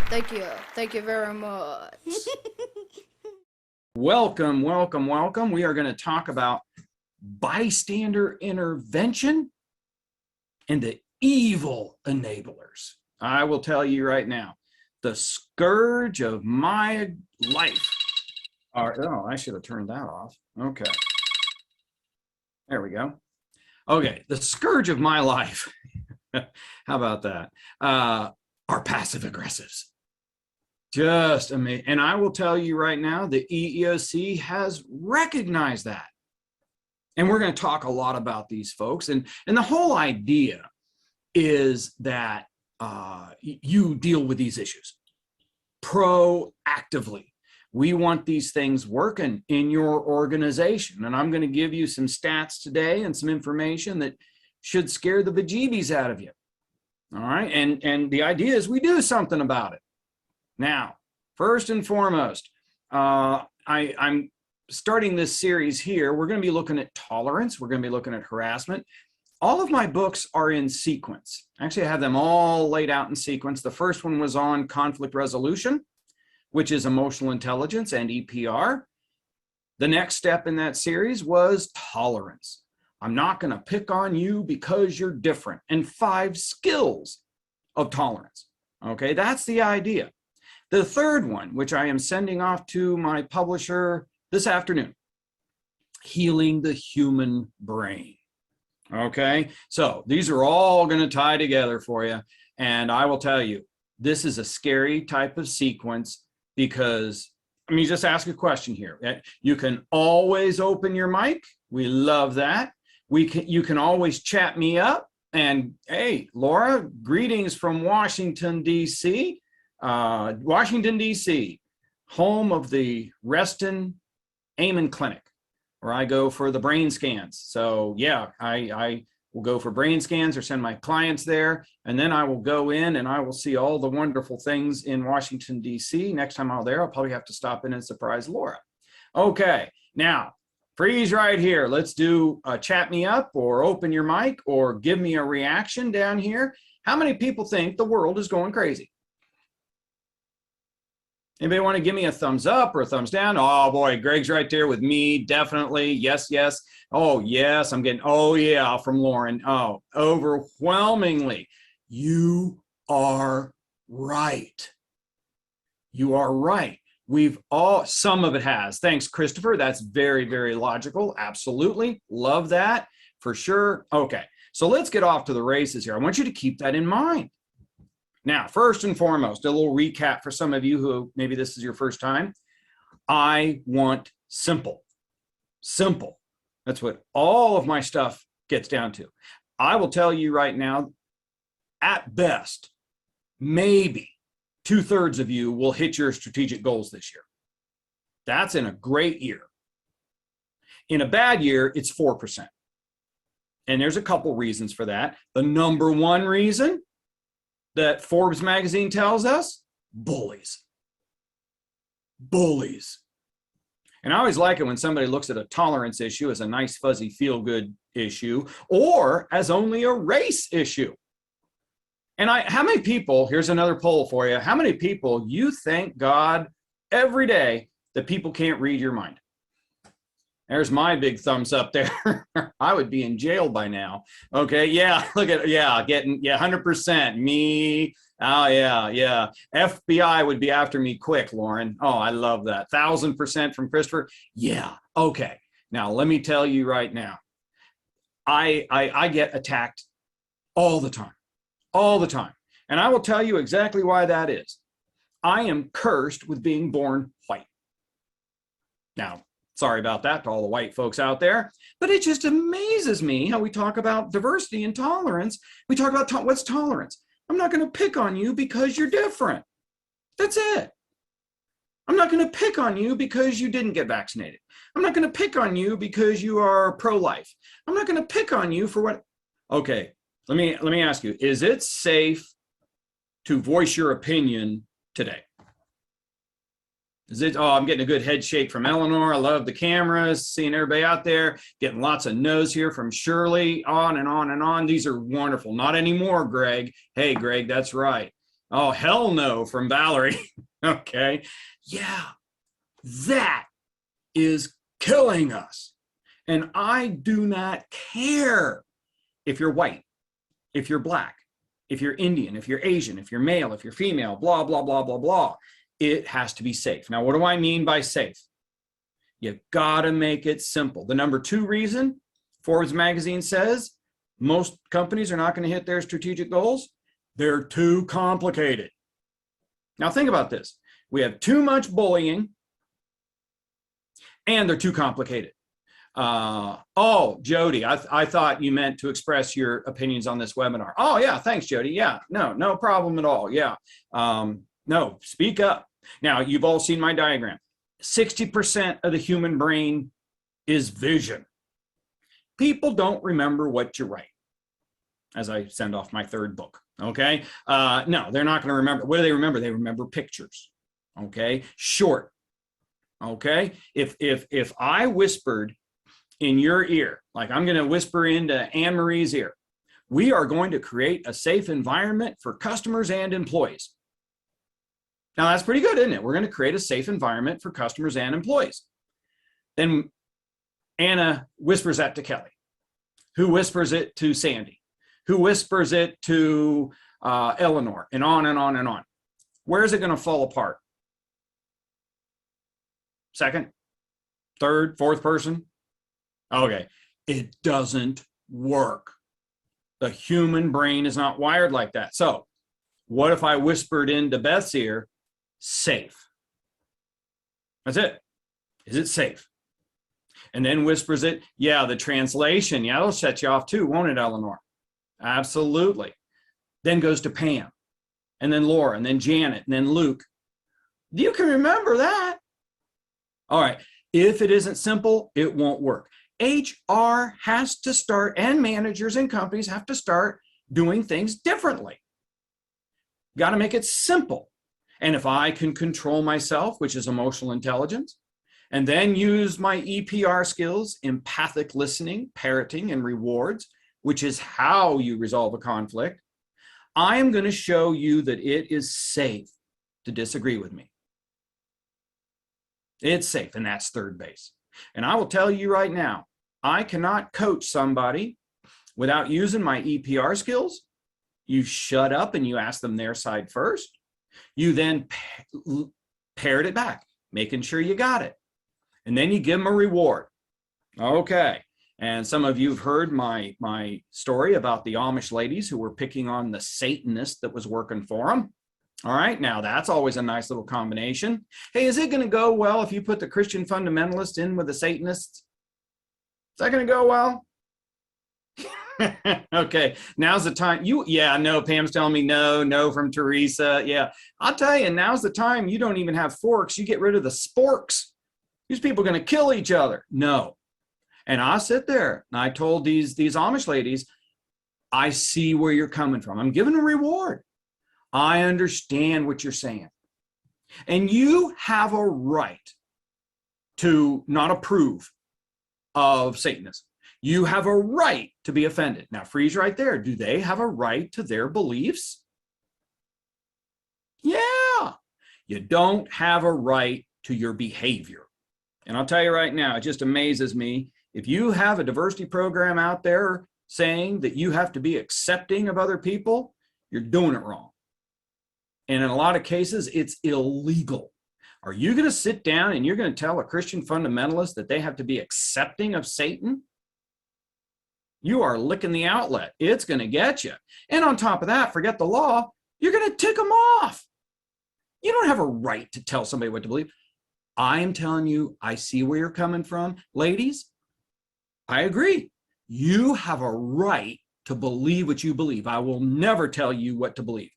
Thank you. Thank you very much. Welcome, welcome, welcome. We are going to talk about bystander intervention and the evil enablers. I will tell you right now, the scourge of my life are, oh, I should have turned that off. Okay. There we go. Okay, the scourge of my life, how about that, are passive aggressives. Just amazing. And I will tell you right now, the EEOC has recognized that. And we're going to talk a lot about these folks. And the whole idea is that you deal with these issues proactively. We want these things working in your organization. And I'm going to give you some stats today and some information that should scare the bejeebies out of you. All right. And the idea is we do something about it. Now, first and foremost, I'm starting this series here. We're going to be looking at tolerance. We're going to be looking at harassment. All of my books are in sequence. Actually, I have them all laid out in sequence. The first one was on conflict resolution, which is emotional intelligence and EPR. The next step in that series was tolerance. I'm not going to pick on you because you're different, and 5 skills of tolerance. Okay, that's the idea. The third one, which I am sending off to my publisher this afternoon, healing the human brain. Okay, so these are all going to tie together for you. And I will tell you, this is a scary type of sequence because, I mean, just ask a question here. You can always open your mic. We love that. You can always chat me up. And hey, Laura, greetings from Washington, D.C. Washington, D.C., home of the Reston Amen Clinic, where I go for the brain scans. So yeah, I will go for brain scans or send my clients there. And then I will go in and I will see all the wonderful things in Washington, D.C. Next time I'm there, I'll probably have to stop in and surprise Laura. Okay, now freeze right here. Let's do chat me up or open your mic or give me a reaction down here. How many people think the world is going crazy? Anybody want to give me a thumbs up or a thumbs down? Oh boy, Greg's right there with me. Definitely. Yes, yes. Oh yes, I'm getting, oh yeah, from Lauren. Oh, overwhelmingly. You are right. You are right. We've all, some of it has. Thanks, Christopher. That's very, very logical. Absolutely. Love that for sure. Okay, so let's get off to the races here. I want you to keep that in mind. Now, first and foremost, a little recap for some of you who maybe this is your first time. I want simple. Simple. That's what all of my stuff gets down to. I will tell you right now, at best, maybe 2/3 of you will hit your strategic goals this year. That's in a great year. In a bad year, it's 4%. And there's a couple reasons for that. The number one reason that Forbes magazine tells us, bullies. Bullies. And I always like it when somebody looks at a tolerance issue as a nice, fuzzy, feel-good issue, or as only a race issue. And how many people, here's another poll for you, how many people you thank God every day that people can't read your mind? There's my big thumbs up there. I would be in jail by now. Okay, yeah, look at, yeah, getting, yeah, 100%. Me, oh yeah, yeah. FBI would be after me quick, Lauren. Oh, I love that. 1,000% from Christopher. Yeah, okay. Now, let me tell you right now, I get attacked all the time, all the time. And I will tell you exactly why that is. I am cursed with being born white. Now, sorry about that to all the white folks out there, but it just amazes me how we talk about diversity and tolerance. We talk about what's tolerance. I'm not going to pick on you because you're different. That's it. I'm not going to pick on you because you didn't get vaccinated. I'm not going to pick on you because you are pro-life. I'm not going to pick on you for what. Okay, let me ask you, is it safe to voice your opinion today? Is it? Oh, I'm getting a good head shake from Eleanor. I love the cameras, seeing everybody out there, getting lots of no's here from Shirley, on and on and on. These are wonderful. Not anymore, Greg. Hey, Greg, that's right. Oh, hell no from Valerie. Okay. Yeah, that is killing us. And I do not care if you're white, if you're black, if you're Indian, if you're Asian, if you're male, if you're female, blah, blah, blah, blah, blah. It has to be safe. Now, what do I mean by safe? You gotta make it simple. The number 2 reason Forbes magazine says most companies are not going to hit their strategic goals, they're too complicated. Now think about this. We have too much bullying and they're too complicated. Oh, Jody, I thought you meant to express your opinions on this webinar. Oh yeah, thanks, Jody. Yeah, no problem at all. Yeah, no, speak up. Now, you've all seen my diagram. 60% of the human brain is vision. People don't remember what you write, as I send off my 3rd book, okay? No, they're not gonna remember. What do they remember? They remember pictures, okay? Short, okay? If I whispered in your ear, like I'm gonna whisper into Anne Marie's ear, we are going to create a safe environment for customers and employees. Now that's pretty good, isn't it? We're going to create a safe environment for customers and employees. Then Anna whispers that to Kelly, who whispers it to Sandy, who whispers it to Eleanor, and on and on and on. Where is it going to fall apart? 2nd, 3rd, 4th person? Okay, it doesn't work. The human brain is not wired like that. So what if I whispered into Beth's ear, safe? That's it. Is it safe? And then whispers it, yeah, the translation, yeah, that'll set you off too, won't it, Eleanor? Absolutely. Then goes to Pam, and then Laura, and then Janet, and then Luke. You can remember that. All right. If it isn't simple, it won't work. HR has to start, and managers and companies have to start doing things differently. Got to make it simple. And if I can control myself, which is emotional intelligence, and then use my EPR skills, empathic listening, parroting, and rewards, which is how you resolve a conflict, I am going to show you that it is safe to disagree with me. It's safe, and that's 3rd base. And I will tell you right now, I cannot coach somebody without using my EPR skills. You shut up and you ask them their side first. You then parrot it back, making sure you got it. And then you give them a reward. Okay. And some of you have heard my story about the Amish ladies who were picking on the Satanist that was working for them. All right. Now that's always a nice little combination. Hey, is it going to go well if you put the Christian fundamentalist in with the Satanists? Is that going to go well? Okay, now's the time. Yeah, no, Pam's telling me no from Teresa. Yeah, I'll tell you, now's the time. You don't even have forks. You get rid of the sporks. These people are going to kill each other. No. And I sit there and I told these Amish ladies, I see where you're coming from. I'm giving a reward. I understand what you're saying. And you have a right to not approve of Satanism. You have a right to be offended. Now, freeze right there. Do they have a right to their beliefs? Yeah. You don't have a right to your behavior. And I'll tell you right now, it just amazes me. If you have a diversity program out there saying that you have to be accepting of other people, you're doing it wrong. And in a lot of cases, it's illegal. Are you going to sit down and you're going to tell a Christian fundamentalist that they have to be accepting of Satan? You are licking the outlet. It's going to get you. And on top of that, forget the law, you're going to tick them off. You don't have a right to tell somebody what to believe. I am telling you, I see where you're coming from. Ladies, I agree. You have a right to believe what you believe. I will never tell you what to believe.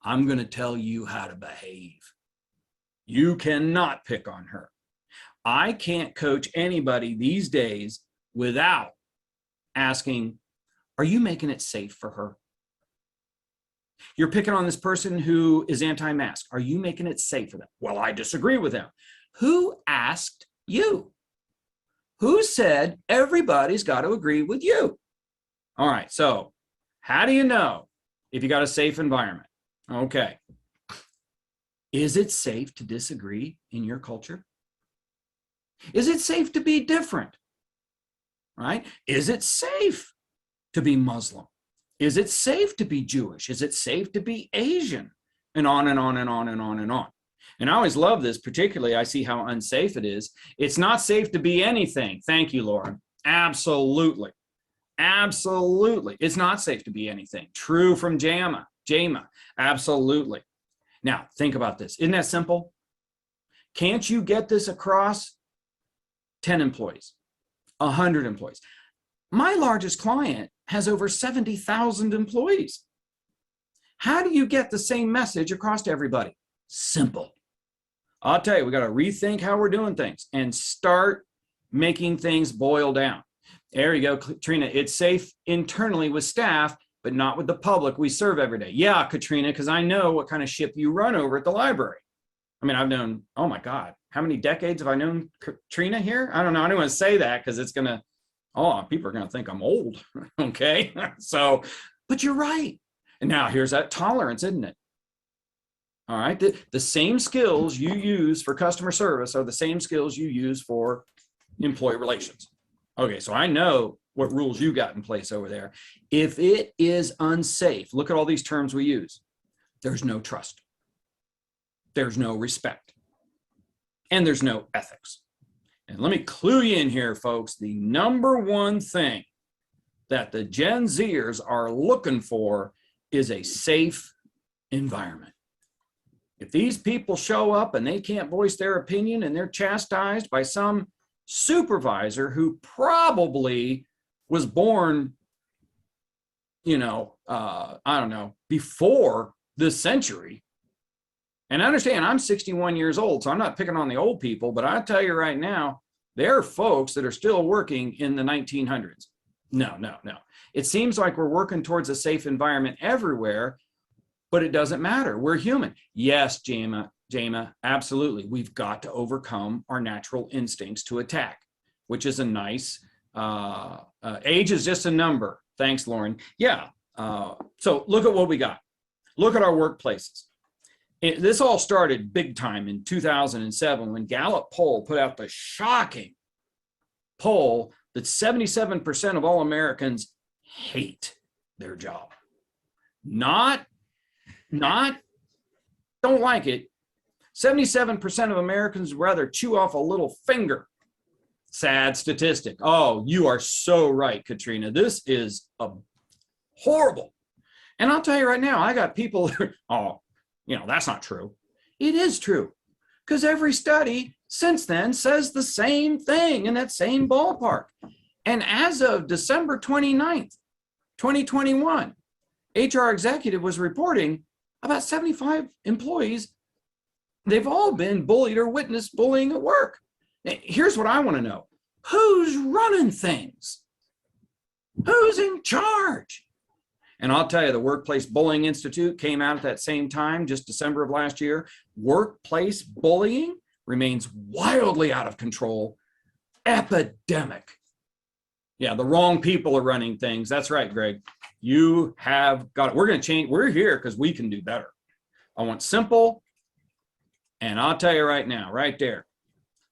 I'm going to tell you how to behave. You cannot pick on her. I can't coach anybody these days without asking, are you making it safe for her? You're picking on this person who is anti-mask. Are you making it safe for them? Well, I disagree with them. Who asked you? Who said everybody's got to agree with you? All right, so how do you know if you got a safe environment? Okay. Is it safe to disagree in your culture? Is it safe to be different? Right? Is it safe to be Muslim? Is it safe to be Jewish? Is it safe to be Asian? And on and on and on and on and on. And I always love this, particularly I see how unsafe it is. It's not safe to be anything. Thank you, Lauren. Absolutely. Absolutely. It's not safe to be anything. True from Jama. Absolutely. Now, think about this. Isn't that simple? Can't you get this across 10 employees, 100 employees? My largest client has over 70,000 employees. How do you get the same message across to everybody? Simple. I'll tell you, we got to rethink how we're doing things and start making things boil down. There you go, Katrina. It's safe internally with staff, but not with the public we serve every day. Yeah, Katrina, because I know what kind of ship you run over at the library. I mean, I've known, oh my God, how many decades have I known Katrina here? I don't know. I don't want to say that because it's going to, oh, people are going to think I'm old. Okay. So, but you're right. And now here's that tolerance, isn't it? All right. The same skills you use for customer service are the same skills you use for employee relations. Okay. So I know what rules you got in place over there. If it is unsafe, look at all these terms we use. There's no trust. There's no respect. And there's no ethics. And let me clue you in here, folks. The number one thing that the Gen Zers are looking for is a safe environment. If these people show up and they can't voice their opinion and they're chastised by some supervisor who probably was born, I don't know, before this century. And understand, I'm 61 years old, so I'm not picking on the old people, but I tell you right now, there are folks that are still working in the 1900s. No. It seems like we're working towards a safe environment everywhere, but it doesn't matter. We're human. Yes, Jama, absolutely. We've got to overcome our natural instincts to attack, which is a nice, age is just a number. Thanks, Lauren. Yeah. So look at what we got. Look at our workplaces. This all started big time in 2007 when Gallup poll put out the shocking poll that 77% of all Americans hate their job. Not don't like it. 77% of Americans would rather chew off a little finger. Sad statistic. Oh, you are so right, Katrina. This is horrible. And I'll tell you right now, I got people, that's not true. It is true, because every study since then says the same thing in that same ballpark. And as of December 29th, 2021, HR executive was reporting about 75 employees. They've all been bullied or witnessed bullying at work. Now, here's what I want to know. Who's running things? Who's in charge? And I'll tell you, the Workplace Bullying Institute came out at that same time, just December of last year. Workplace bullying remains wildly out of control, epidemic. Yeah, the wrong people are running things. That's right, Greg. You have got it. We're going to change. We're here because we can do better. I want simple. And I'll tell you right now, right there,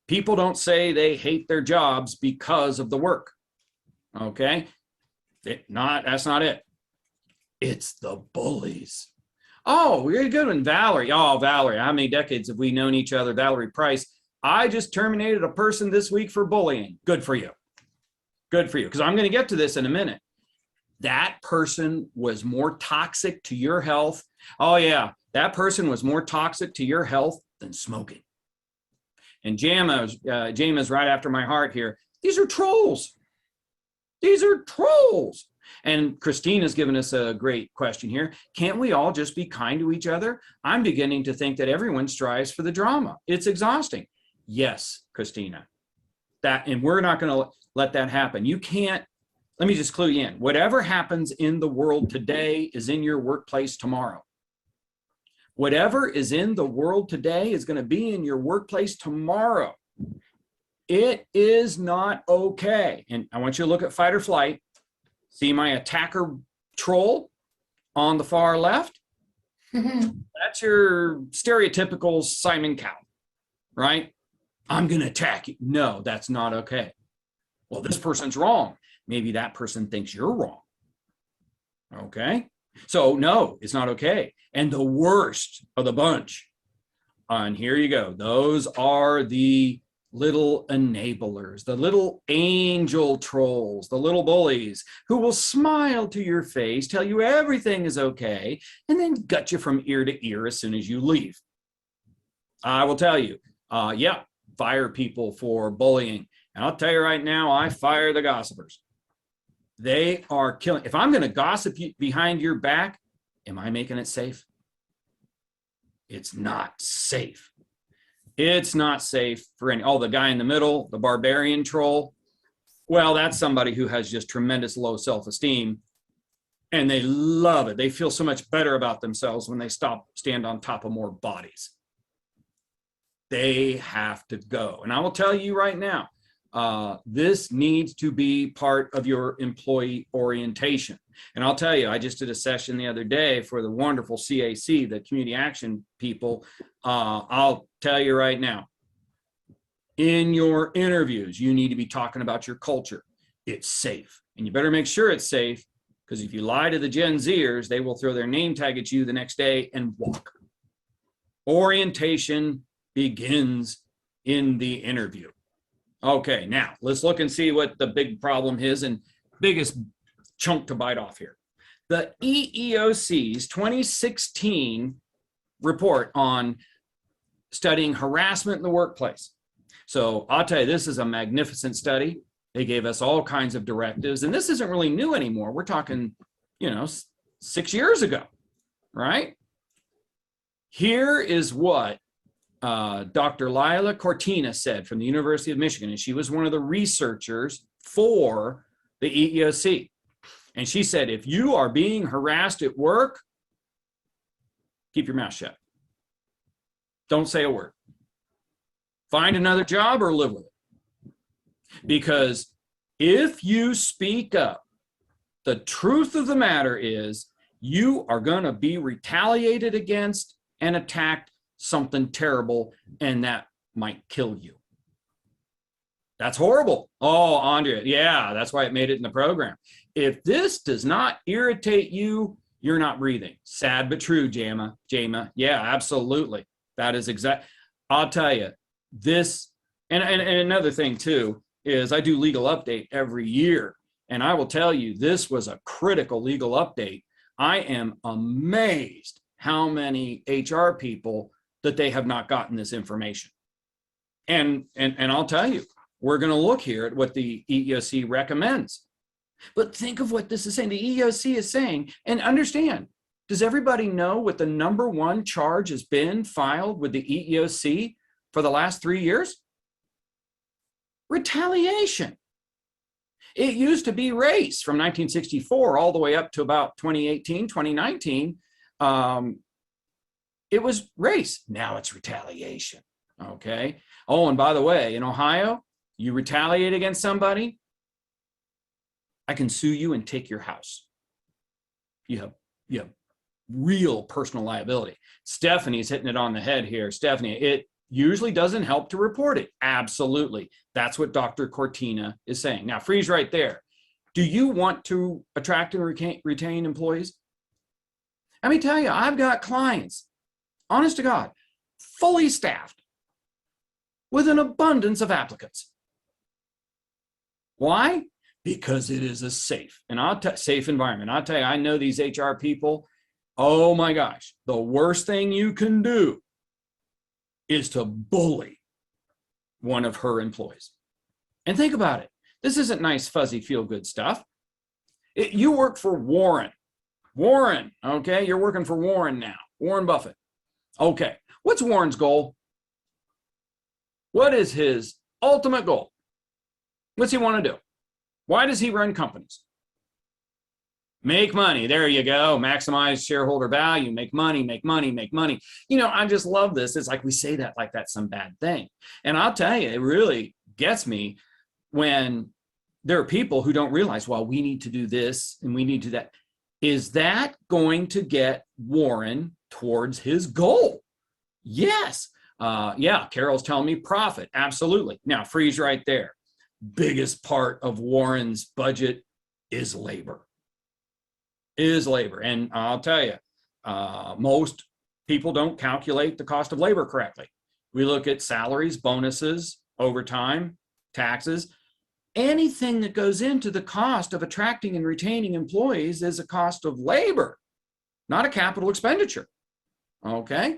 people don't say they hate their jobs because of the work. Okay? That's not it. It's the bullies. Oh, we're good one, Valerie. Oh, Valerie, how many decades have we known each other? Valerie Price. I just terminated a person this week for bullying. Good for you. Good for you. Because I'm going to get to this in a minute. That person was more toxic to your health. Oh, yeah. That person was more toxic to your health than smoking. And Jama's right after my heart here. These are trolls. These are trolls. And Christina's given us a great question here. Can't we all just be kind to each other? I'm beginning to think that everyone strives for the drama. It's exhausting. Yes, Christina. And we're not going to let that happen. You can't, let me just clue you in. Whatever happens in the world today is in your workplace tomorrow. Whatever is in the world today is going to be in your workplace tomorrow. It is not okay. And I want you to look at fight or flight. See my attacker troll on the far left? That's your stereotypical Simon Cowell, right? I'm going to attack you. No, that's not okay. Well, this person's wrong. Maybe that person thinks you're wrong. Okay? So no, it's not okay. And the worst of the bunch, and here you go, those are the little enablers, the little angel trolls, the little bullies who will smile to your face, tell you everything is okay, and then gut you from ear to ear as soon as you leave. I will tell you, yeah, fire people for bullying. And I'll tell you right now, I fire the gossipers. They are killing. If I'm going to gossip behind your back, am I making it safe? It's not safe. It's not safe for any. Oh, the guy in the middle, the barbarian troll. Well, that's somebody who has just tremendous low self-esteem, and they love it. They feel so much better about themselves when they stand on top of more bodies. They have to go. And I will tell you right now, this needs to be part of your employee orientation. And I'll tell you, I just did a session the other day for the wonderful CAC, the community action people. I'll tell you right now, in your interviews, you need to be talking about your culture. It's safe. And you better make sure it's safe, because if you lie to the Gen Zers, they will throw their name tag at you the next day and walk. Orientation begins in the interview. Okay, now let's look and see what the big problem is and biggest chunk to bite off here. The EEOC's 2016 report on studying harassment in the workplace. So I'll tell you, this is a magnificent study. They gave us all kinds of directives, and this isn't really new anymore. We're talking, 6 years ago, right? Here is what Dr. Lila Cortina said from the University of Michigan, and she was one of the researchers for the EEOC. And she said, if you are being harassed at work, keep your mouth shut. Don't say a word. Find another job or live with it. Because if you speak up, the truth of the matter is you are going to be retaliated against and attacked, something terrible, and that might kill you. That's horrible. Oh, Andrea, yeah, that's why it made it in the program. If this does not irritate you, you're not breathing. Sad but true, Jama. Yeah, absolutely. That is exact. I'll tell you, this, and another thing too, is I do legal update every year. And I will tell you, this was a critical legal update. I am amazed how many HR people that they have not gotten this information. And I'll tell you, we're going to look here at what the EEOC recommends. But think of what this is saying. The EEOC is saying, and understand, does everybody know what the #1 charge has been filed with the EEOC for the last 3 years? Retaliation. It used to be race from 1964 all the way up to about 2018, 2019. It was race. Now it's retaliation. Okay. Oh, and by the way, in Ohio, you retaliate against somebody, I can sue you and take your house. You have real personal liability. Stephanie's hitting it on the head here. Stephanie, it usually doesn't help to report it. Absolutely. That's what Dr. Cortina is saying. Now, freeze right there. Do you want to attract and retain employees? Let me tell you, I've got clients, honest to God, fully staffed with an abundance of applicants. Why? Because it is a safe safe environment. I'll tell you, I know these HR people. Oh my gosh, the worst thing you can do is to bully one of her employees. And think about it. This isn't nice, fuzzy, feel-good stuff. You work for Warren. Warren, okay? You're working for Warren now. Warren Buffett. Okay. What's Warren's goal? What is his ultimate goal? What's he want to do? Why does he run companies? Make money. There you go. Maximize shareholder value. Make money, make money, make money. You know, I just love this. It's like we say that like that's some bad thing. And I'll tell you, it really gets me when there are people who don't realize, well, we need to do this and we need to do that. Is that going to get Warren towards his goal? Yes. Yeah, Carol's telling me profit. Absolutely. Now, freeze right there. Biggest part of Warren's budget is labor. And I'll tell you, most people don't calculate the cost of labor correctly. We look at salaries, bonuses, overtime, taxes. Anything that goes into the cost of attracting and retaining employees is a cost of labor, not a capital expenditure. Okay.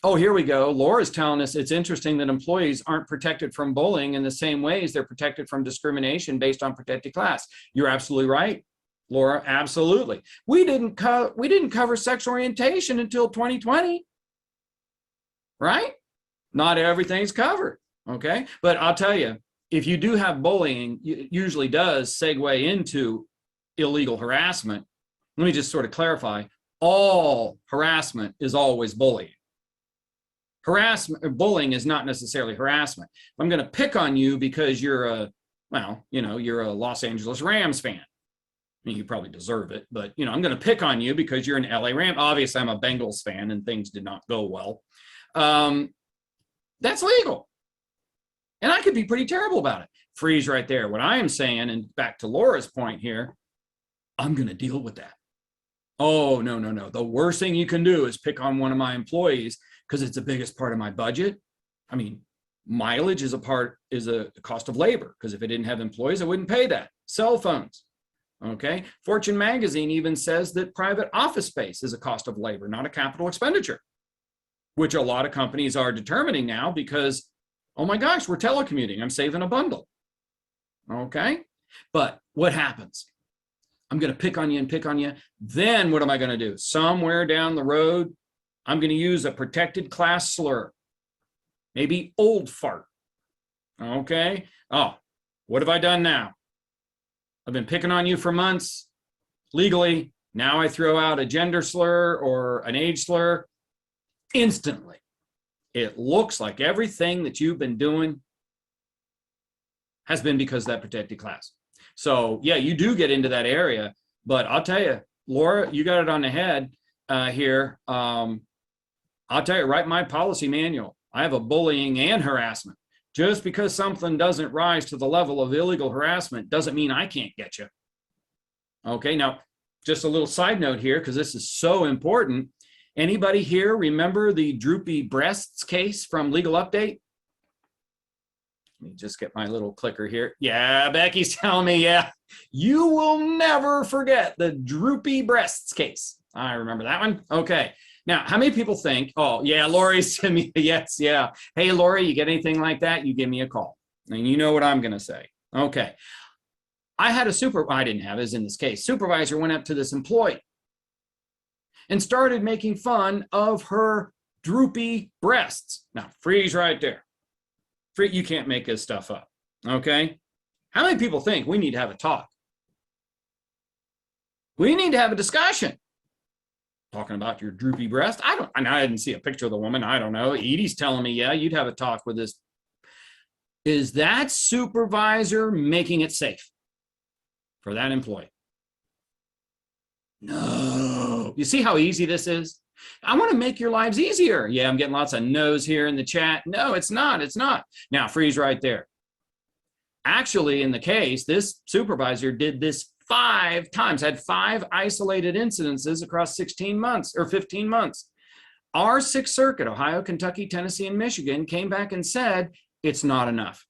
Oh, here we go. Laura's telling us it's interesting that employees aren't protected from bullying in the same ways they're protected from discrimination based on protected class. You're absolutely right, Laura. Absolutely. We didn't cover sexual orientation until 2020, right? Not everything's covered. Okay. But I'll tell you, if you do have bullying, it usually does segue into illegal harassment. Let me just sort of clarify. All harassment is always bullying. Bullying is not necessarily harassment. I'm going to pick on you because you're a Los Angeles Rams fan. I mean, you probably deserve it, but I'm going to pick on you because you're an LA Ram. Obviously, I'm a Bengals fan and things did not go well. That's legal. And I could be pretty terrible about it. Freeze right there. What I am saying, and back to Laura's point here, I'm going to deal with that. Oh, no. The worst thing you can do is pick on one of my employees because it's the biggest part of my budget. I mean, mileage is a cost of labor, because if I didn't have employees, I wouldn't pay that. Cell phones. Okay. Fortune magazine even says that private office space is a cost of labor, not a capital expenditure, which a lot of companies are determining now because, oh my gosh, we're telecommuting. I'm saving a bundle. Okay. But what happens? I'm going to pick on you and pick on you. Then what am I going to do? Somewhere down the road, I'm going to use a protected class slur. Maybe old fart. Okay. Oh, what have I done now? I've been picking on you for months legally. Now I throw out a gender slur or an age slur. Instantly, it looks like everything that you've been doing has been because of that protected class. So yeah, you do get into that area, but I'll tell you, Laura, you got it on the head here. I'll tell you, write my policy manual. I have a bullying and harassment. Just because something doesn't rise to the level of illegal harassment doesn't mean I can't get you. Okay, now just a little side note here, because this is so important. Anybody here remember the droopy breasts case from Legal Update? Let me just get my little clicker here. Yeah, Becky's telling me, yeah, you will never forget the droopy breasts case. I remember that one. Okay. Now, how many people think, oh, yeah, Lori's to me, yes, yeah. Hey, Lori, you get anything like that, you give me a call. And you know what I'm going to say. Okay. I had I didn't have, as in this case, supervisor went up to this employee and started making fun of her droopy breasts. Now, freeze right there. You can't make this stuff up, okay? How many people think we need to have a talk? We need to have a discussion. Talking about your droopy breast. I didn't see a picture of the woman. I don't know. Edie's telling me, yeah, you'd have a talk with this. Is that supervisor making it safe for that employee? No. You see how easy this is? I want to make your lives easier. Yeah, I'm getting lots of no's here in the chat. No, it's not. It's not. Now, freeze right there. Actually, in the case, this supervisor did this 5 times, had 5 isolated incidences across 16 months or 15 months. Our 6th Circuit, Ohio, Kentucky, Tennessee, and Michigan, came back and said it's not enough.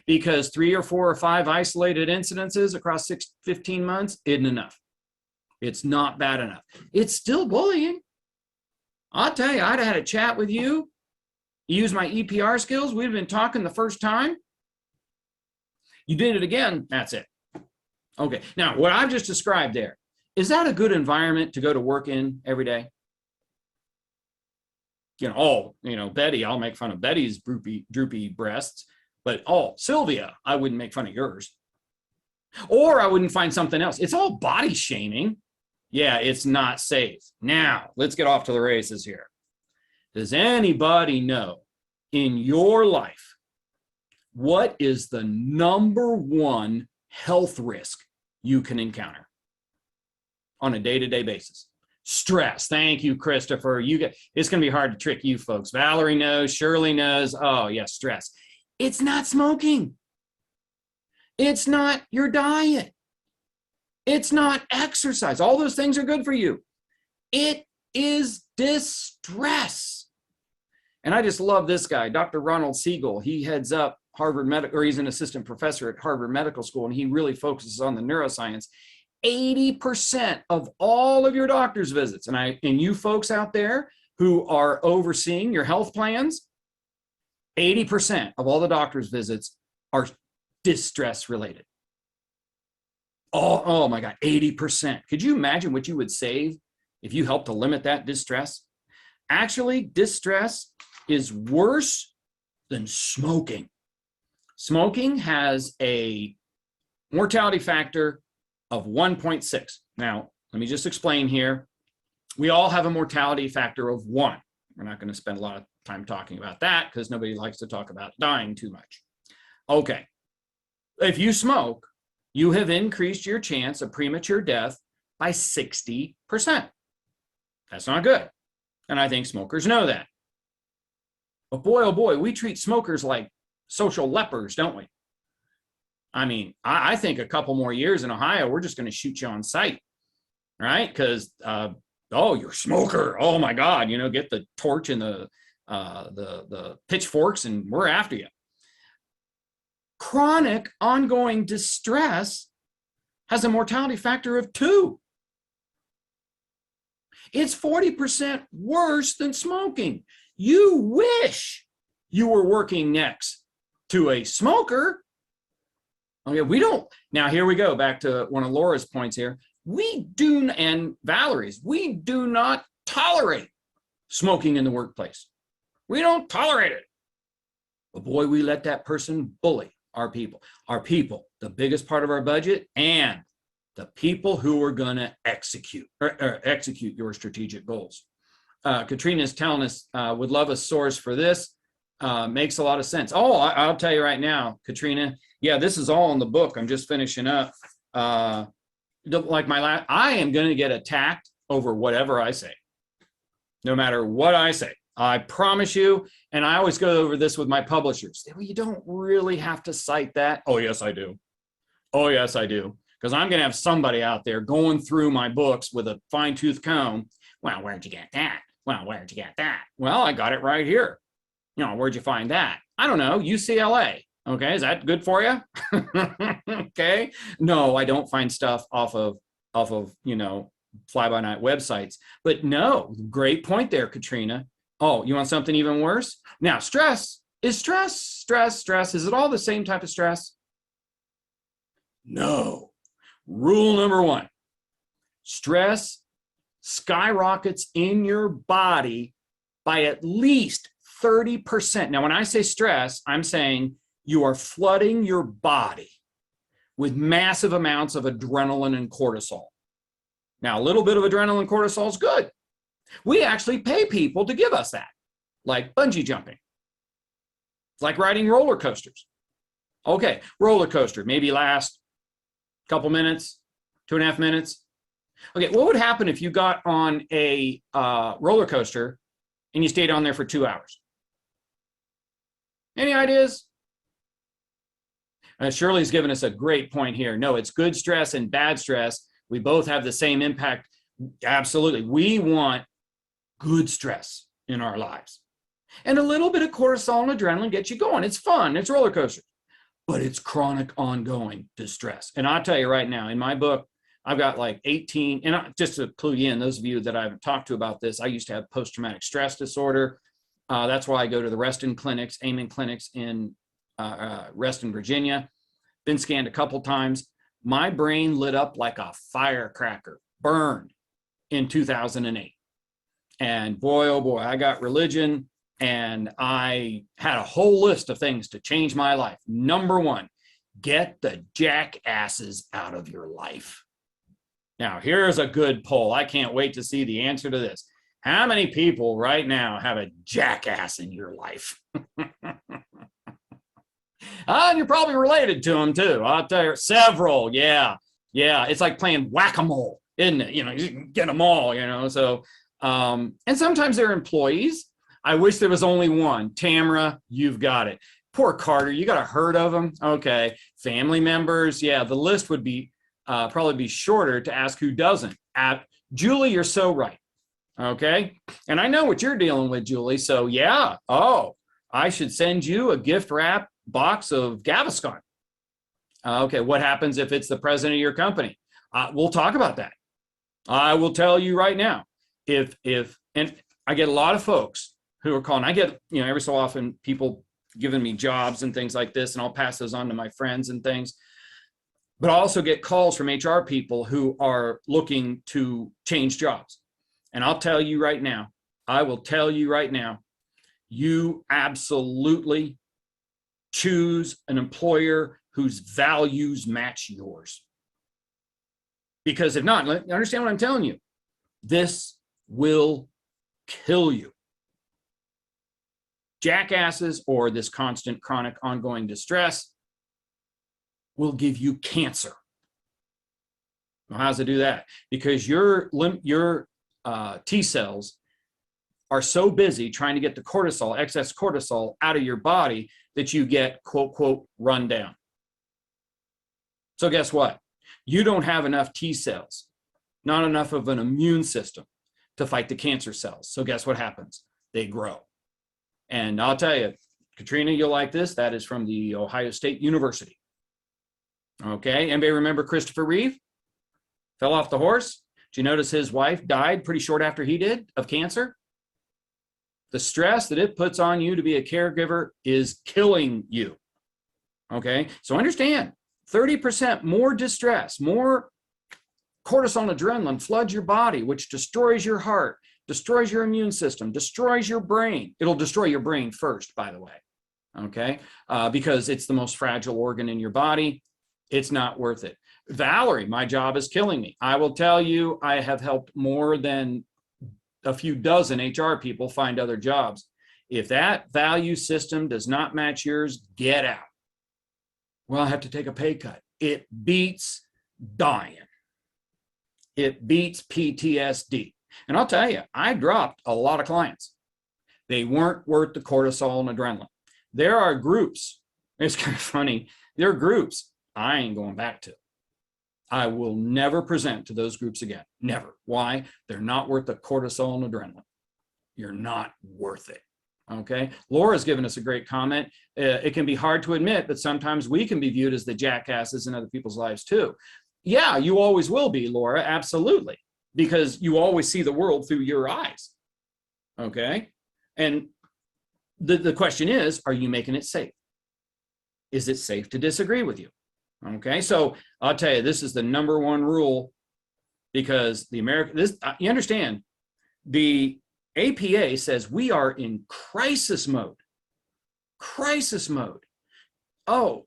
Because 3 or 4 or 5 isolated incidences across 15 months isn't enough. It's not bad enough. It's still bullying. I'll tell you, I'd have had a chat with you. You use my EPR skills. We'd have been talking the first time. You did it again. That's it. Okay. Now, what I've just described there, is that a good environment to go to work in every day? Betty, I'll make fun of Betty's droopy breasts, but Sylvia, I wouldn't make fun of yours. Or I wouldn't find something else. It's all body shaming. Yeah, it's not safe. Now, let's get off to the races here. Does anybody know in your life what is the #1 health risk you can encounter on a day-to-day basis? Stress. Thank you, Christopher. It's going to be hard to trick you folks. Valerie knows, Shirley knows. Oh, yes, stress. It's not smoking. It's not your diet. It's not exercise. All those things are good for you. It is distress. And I just love this guy, Dr. Ronald Siegel. He heads up Harvard Medical, or he's an assistant professor at Harvard Medical School, and he really focuses on the neuroscience. 80% of all of your doctor's visits, and you folks out there who are overseeing your health plans, 80% of all the doctor's visits are distress related. Oh my God, 80%. Could you imagine what you would save if you helped to limit that distress? Actually, distress is worse than smoking. Smoking has a mortality factor of 1.6. Now, let me just explain here. We all have a mortality factor of 1. We're not going to spend a lot of time talking about that because nobody likes to talk about dying too much. Okay. If you smoke, you have increased your chance of premature death by 60%. That's not good. And I think smokers know that. But boy, oh boy, we treat smokers like social lepers, don't we? I mean, I think a couple more years in Ohio, we're just going to shoot you on sight, right? Because, oh, you're a smoker. Oh my God, get the torch and the pitchforks and we're after you. Chronic ongoing distress has a mortality factor of 2. It's 40% worse than smoking. You wish you were working next to a smoker. Okay, we don't. Now, here we go back to one of Laura's points here. And Valerie's, we do not tolerate smoking in the workplace. We don't tolerate it. But boy, we let that person bully our people. Our people, the biggest part of our budget, and the people who are going to execute your strategic goals. Katrina's telling us, would love a source for this. Makes a lot of sense. Oh, I'll tell you right now, Katrina. Yeah, this is all in the book. I'm just finishing up. I am going to get attacked over whatever I say, no matter what I say. I promise you. And I always go over this with my publishers. Well, you don't really have to cite that. Oh, yes, I do. Oh, yes, I do. Because I'm going to have somebody out there going through my books with a fine-tooth comb. Well, where'd you get that? Well, where'd you get that? Well, I got it right here. Where'd you find that? I don't know, UCLA. Okay, is that good for you? Okay. No, I don't find stuff off of fly-by-night websites. But no, great point there, Katrina. Oh, you want something even worse? Now, stress. Is stress. Is it all the same type of stress? No. Rule number 1. Stress skyrockets in your body by at least 30%. Now, when I say stress, I'm saying you are flooding your body with massive amounts of adrenaline and cortisol. Now, a little bit of adrenaline and cortisol is good. We actually pay people to give us that, like bungee jumping. It's like riding roller coasters. Okay, roller coaster, maybe last a couple minutes, 2.5 minutes. Okay, what would happen if you got on a roller coaster and you stayed on there for 2 hours? Any ideas? Shirley's given us a great point here. No, it's good stress and bad stress. We both have the same impact. Absolutely. We want good stress in our lives. And a little bit of cortisol and adrenaline gets you going. It's fun. It's roller coaster. But it's chronic, ongoing distress. And I'll tell you right now, in my book, I've got like 18, and just to clue you in, those of you that I've talked to about this, I used to have post-traumatic stress disorder. That's why I go to the Reston clinics, Amen clinics in Reston, Virginia. Been scanned a couple times. My brain lit up like a firecracker, burned in 2008. And boy, oh boy, I got religion and I had a whole list of things to change my life. Number 1, Get the jackasses out of your life. Now, here's a good poll. I can't wait to see the answer to this. How many people right now have a jackass in your life? And you're probably related to them too. I'll tell you, several. Yeah. It's like playing whack-a-mole, isn't it? You know, you can get them all, you know. So, and sometimes they're employees. I wish there was only one. Tamara, you've got it. Poor Carter, you got a herd of them. Okay. Family members. Yeah, the list would be probably be shorter to ask who doesn't. Julie, you're so right. Okay. And I know what you're dealing with, Julie. So yeah. Oh, I should send you a gift wrap box of Gaviscon. Okay. What happens if it's the president of your company? We'll talk about that. I will tell you right now, and I get a lot of folks who are calling. I get, you know, every so often people giving me jobs and things like this, and I'll pass those on to my friends and things. But I also get calls from HR people who are looking to change jobs. And I'll tell you right now, I will tell you right now, you absolutely choose an employer whose values match yours. Because if not, understand what I'm telling you, this will kill you. Jackasses or this constant, chronic, ongoing distress will give you cancer. Well, how does it do that? Because your T cells are so busy trying to get the cortisol, excess cortisol out of your body that you get, quote, quote, run down. So guess what? You don't have enough T cells, not enough of an immune system to fight the cancer cells. So guess what happens? They grow. And I'll tell you, Katrina, you'll like this. That is from the Ohio State University. Okay, anybody remember Christopher Reeve? Fell off the horse. Did you notice his wife died pretty short after he did of cancer? The stress that it puts on you to be a caregiver is killing you. Okay, so understand, 30% more distress, more cortisol and adrenaline floods your body, which destroys your heart, destroys your immune system, destroys your brain. It'll destroy your brain first, by the way, okay? Because it's the most fragile organ in your body. It's not worth it. Valerie, my job is killing me. I will tell you, I have helped more than a few dozen HR people find other jobs. If that value system does not match yours, get out. Well, I have to take a pay cut. It beats dying. It beats PTSD. And I'll tell you, I dropped a lot of clients. They weren't worth the cortisol and adrenaline. There are groups, it's kind of funny, there are groups I ain't going back to. I will never present to those groups again. Never. Why? They're not worth the cortisol and adrenaline. You're not worth it. Okay. Laura's given us a great comment. It can be hard to admit, but sometimes we can be viewed as the jackasses in other people's lives too. Yeah, you always will be, Laura. Absolutely. Because you always see the world through your eyes. Okay. And the question is, are you making it safe? Is it safe to disagree with you? Okay. So I'll tell you, this is the number one rule, because you understand, the APA says we are in crisis mode. Crisis mode. Oh,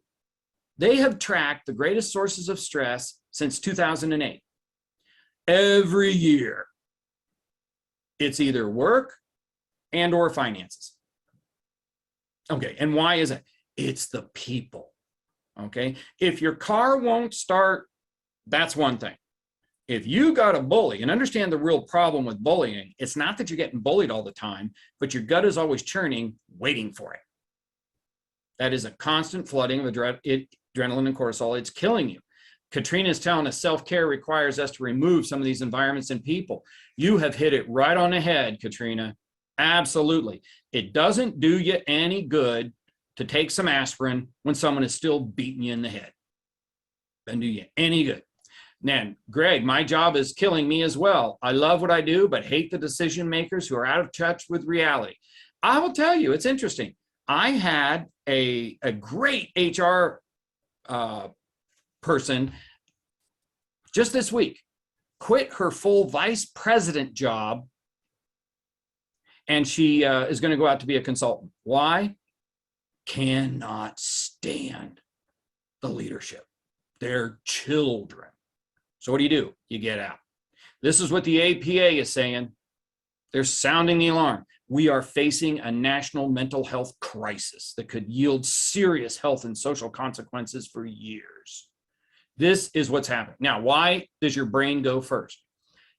they have tracked the greatest sources of stress since 2008. Every year, it's either work and or finances. Okay, and why is it? It's the people. Okay, if your car won't start, that's one thing. If you got a bully, and understand the real problem with bullying, it's not that you're getting bullied all the time, but your gut is always churning, waiting for it. That is a constant flooding of adrenaline and cortisol. It's killing you. Katrina is telling us self-care requires us to remove some of these environments and people. You have hit it right on the head, Katrina. Absolutely. It doesn't do you any good to take some aspirin when someone is still beating you in the head. Doesn't do you any good. Then, Greg, my job is killing me as well. I love what I do, but hate the decision makers who are out of touch with reality. I will tell you, it's interesting. I had a great HR person just this week quit her full vice president job, and she is going to go out to be a consultant. Why? Cannot stand the leadership, their children. So what do? You get out. This is what the APA is saying. They're sounding the alarm. We are facing a national mental health crisis that could yield serious health and social consequences for years. This is what's happening. Now, why does your brain go first?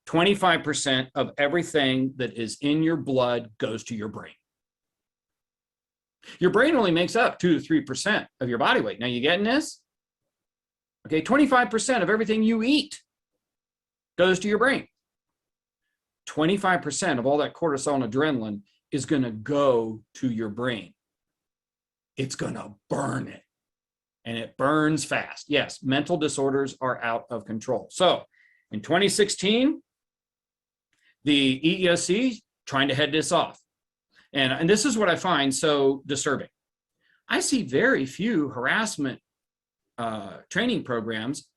25% of everything that is in your blood goes to your brain. Your brain only makes up 2 to 3% of your body weight. Now, you getting this? Okay, 25% of everything you eat goes to your brain. 25% of all that cortisol and adrenaline is going to go to your brain. It's going to burn it. And it burns fast. Yes, mental disorders are out of control. So in 2016, the EEOC trying to head this off. And this is what I find so disturbing. I see very few harassment training programs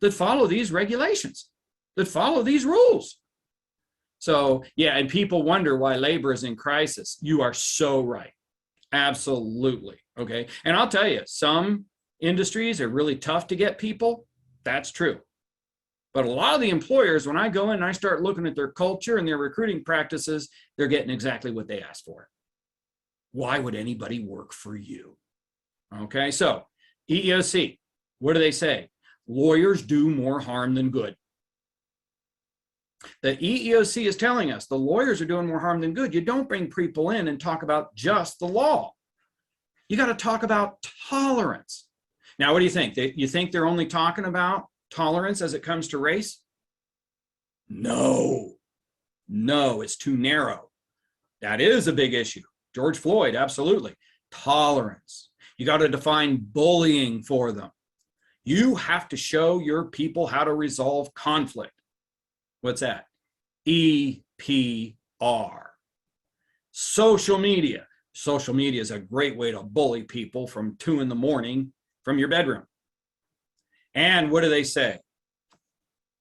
that follow these regulations, that follow these rules. So yeah, and people wonder why labor is in crisis. You are so right. Absolutely. Okay. And I'll tell you, some industries are really tough to get people. That's true. But a lot of the employers, when I go in and I start looking at their culture and their recruiting practices, they're getting exactly what they asked for. Why would anybody work for you? Okay, so EEOC, what do they say? Lawyers do more harm than good. The EEOC is telling us the lawyers are doing more harm than good. You don't bring people in and talk about just the law. You got to talk about tolerance. Now, what do you think? You think they're only talking about tolerance as it comes to race? No, it's too narrow. That is a big issue. George Floyd, absolutely. Tolerance. You got to define bullying for them. You have to show your people how to resolve conflict. What's that? EPR. Social media. Social media is a great way to bully people from 2 a.m. from your bedroom. And what do they say?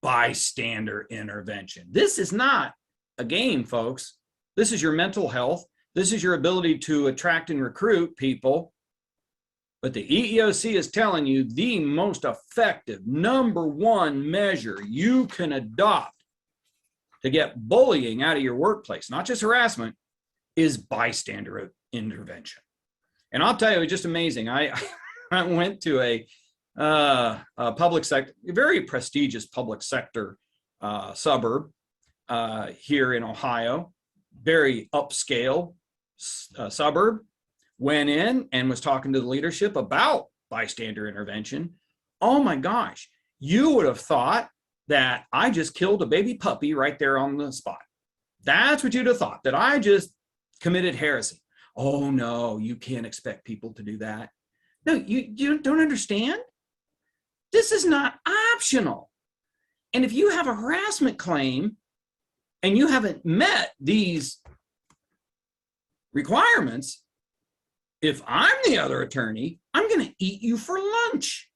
Bystander intervention. This is not a game, folks. This is your mental health. This is your ability to attract and recruit people. But the EEOC is telling you the most effective #1 measure you can adopt to get bullying out of your workplace, not just harassment, is bystander intervention. And I'll tell you, it's just amazing. I went to a public sector, a very prestigious public sector suburb here in Ohio, very upscale suburb. Went in and was talking to the leadership about bystander intervention. Oh my gosh, you would have thought that I just killed a baby puppy right there on the spot. That's what you'd have thought, that I just committed heresy. Oh no, you can't expect people to do that. No, you don't understand. This is not optional. And if you have a harassment claim and you haven't met these requirements, if I'm the other attorney, I'm going to eat you for lunch.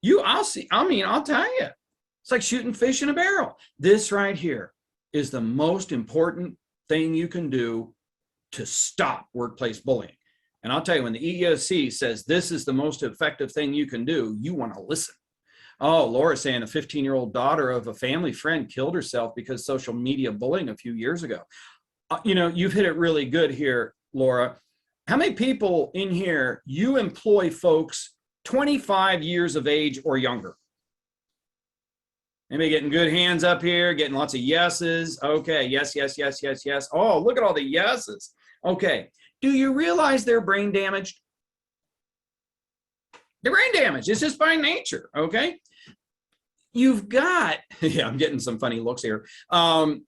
I'll tell you, it's like shooting fish in a barrel. This right here is the most important thing you can do to stop workplace bullying. And I'll tell you, when the EEOC says this is the most effective thing you can do, you want to listen. Oh, Laura's saying a 15-year-old daughter of a family friend killed herself because social media bullying a few years ago. You've hit it really good here, Laura. How many people in here, you employ folks 25 years of age or younger? Anybody getting good hands up here, getting lots of yeses? Okay, yes. Oh, look at all the yeses. Okay, do you realize they're brain damaged? They're brain damaged. It's just by nature, okay? You've got, yeah, I'm getting some funny looks here. The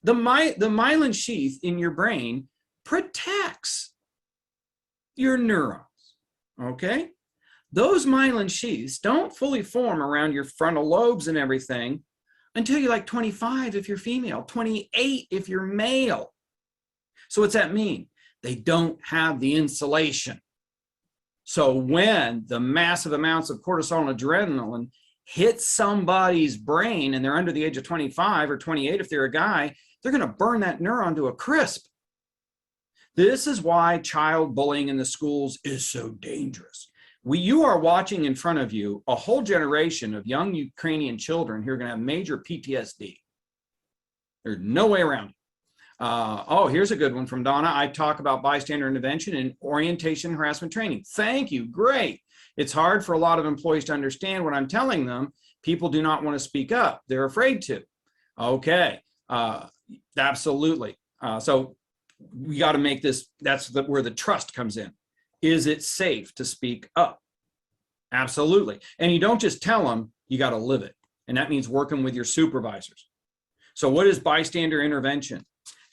myelin sheath in your brain protects your neurons, okay? Those myelin sheaths don't fully form around your frontal lobes and everything until you're like 25 if you're female, 28 if you're male. So what's that mean? They don't have the insulation. So when the massive amounts of cortisol and adrenaline hit somebody's brain and they're under the age of 25 or 28 if they're a guy, they're going to burn that neuron to a crisp. This is why child bullying in the schools is so dangerous. You are watching in front of you a whole generation of young Ukrainian children who are going to have major PTSD. There's no way around it. Oh, here's a good one from Donna. I talk about bystander intervention and orientation harassment training. Thank you. Great. It's hard for a lot of employees to understand what I'm telling them. People do not want to speak up. They're afraid to. Okay. Absolutely. So we got to make this, where the trust comes in. Is it safe to speak up? Absolutely. And you don't just tell them, you got to live it. And that means working with your supervisors. So what is bystander intervention?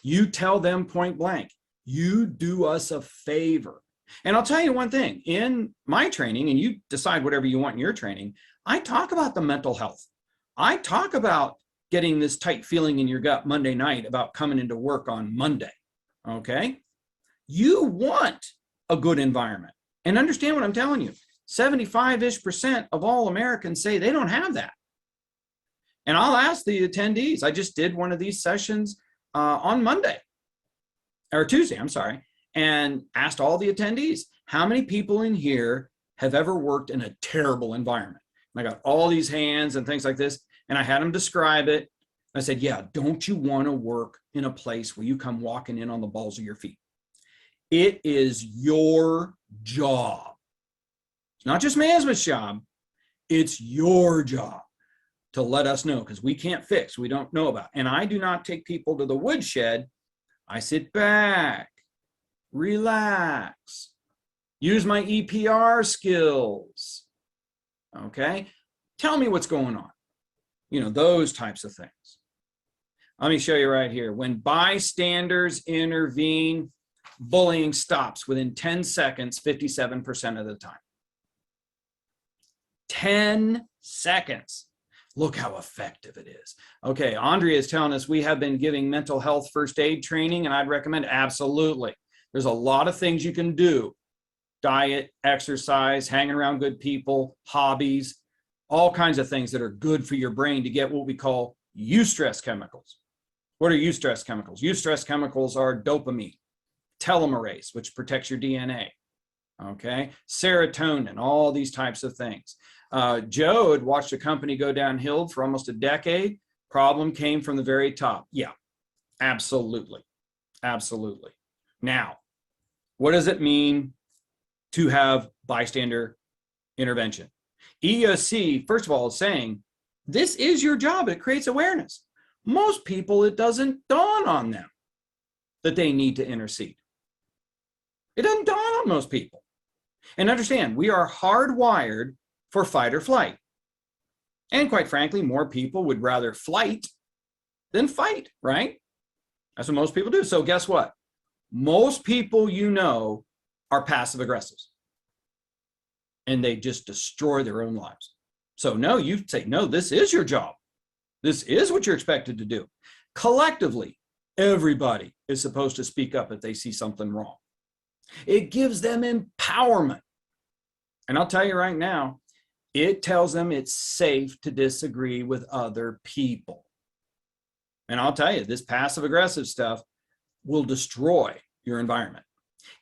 You tell them point blank, you do us a favor. And I'll tell you one thing, in my training, and you decide whatever you want in your training, I talk about the mental health. I talk about getting this tight feeling in your gut Monday night about coming into work on Monday, okay? You want a good environment. And understand what I'm telling you, 75-ish% of all Americans say they don't have that. And I'll ask the attendees, I just did one of these sessions on Monday, or Tuesday, I'm sorry, and asked all the attendees, how many people in here have ever worked in a terrible environment? And I got all these hands and things like this, and I had them describe it. I said, yeah, don't you want to work in a place where you come walking in on the balls of your feet? It is your job. It's not just management's job. It's your job to let us know, because we can't fix, we don't know about. And I do not take people to the woodshed. I sit back, relax, use my EPR skills. Okay, tell me what's going on. You know, those types of things. Let me show you right here. When bystanders intervene, bullying stops within 10 seconds, 57% of the time. 10 seconds. Look how effective it is. Okay, Andrea is telling us we have been giving mental health first aid training, and I'd recommend absolutely. There's a lot of things you can do. Diet, exercise, hanging around good people, hobbies, all kinds of things that are good for your brain to get what we call eustress chemicals. What are eustress chemicals? Eustress chemicals are dopamine, telomerase, which protects your DNA, okay? Serotonin, all these types of things. Joe had watched a company go downhill for almost a decade. Problem came from the very top. Yeah, absolutely. Absolutely. Now, what does it mean to have bystander intervention? EEOC, first of all, is saying, this is your job. It creates awareness. Most people, it doesn't dawn on them that they need to intercede. It doesn't dawn on most people. And understand, we are hardwired for fight or flight. And quite frankly, more people would rather flight than fight, right? That's what most people do. So guess what? Most people you know are passive aggressives. And they just destroy their own lives. So no, you say, no, this is your job. This is what you're expected to do. Collectively, everybody is supposed to speak up if they see something wrong. It gives them empowerment. And I'll tell you right now, it tells them it's safe to disagree with other people. And I'll tell you, this passive aggressive stuff will destroy your environment.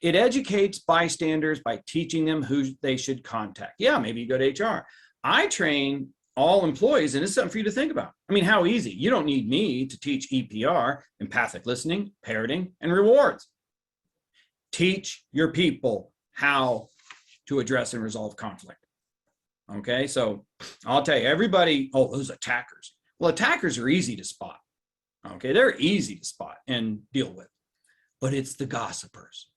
It educates bystanders by teaching them who they should contact. Yeah, maybe you go to HR. I train all employees, and it's something for you to think about. I mean, how easy? You don't need me to teach EPR, empathic listening, parroting, and rewards. Teach your people how to address and resolve conflict. Okay, so I'll tell you, everybody, oh, those attackers. Well, attackers are easy to spot. Okay, they're easy to spot and deal with. But it's the gossipers,